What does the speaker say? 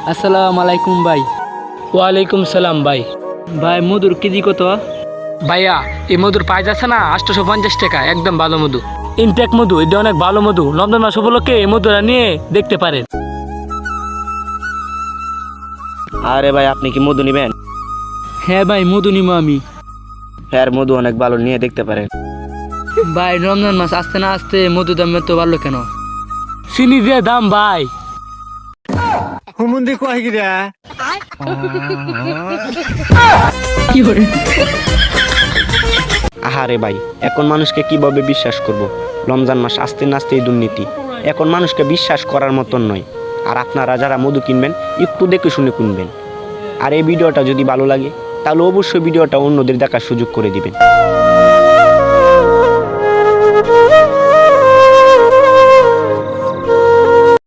আসসালামু আলাইকুম ভাই। ওয়ালাইকুম সালাম ভাই। ভাই মধুর কেজি কত? ভাইয়া এই মধুর প্রাইস আছে না 850 টাকা, একদম ভালো মধু, ইনটেক মধু, এটা অনেক ভালো মধু। রমজান মাস উপলক্ষে এই মধুরা নিয়ে দেখতে পারেন। আরে ভাই, আপনি কি মধু নিবেন? হ্যাঁ ভাই মধু নিবো আমি। হ্যাঁ, মধু অনেক ভালো, নিয়ে দেখতে পারেন। ভাই রমজান মাস আসতে না আসতে মধু দাম এত বাড়লো কেন? চিনি যে দাম ভাই। আহারে ভাই, এখন মানুষকে কিভাবে বিশ্বাস করব? রমজান মাস আসতে না আসতেই দুর্নীতি, এখন মানুষকে বিশ্বাস করার মতন নয়। আর আপনারা যারা মধু কিনবেন একটু দেখে শুনে কিনবেন। আর এই ভিডিওটা যদি ভালো লাগে তাহলে অবশ্যই ভিডিওটা অন্যদের দেখার সুযোগ করে দিবেন।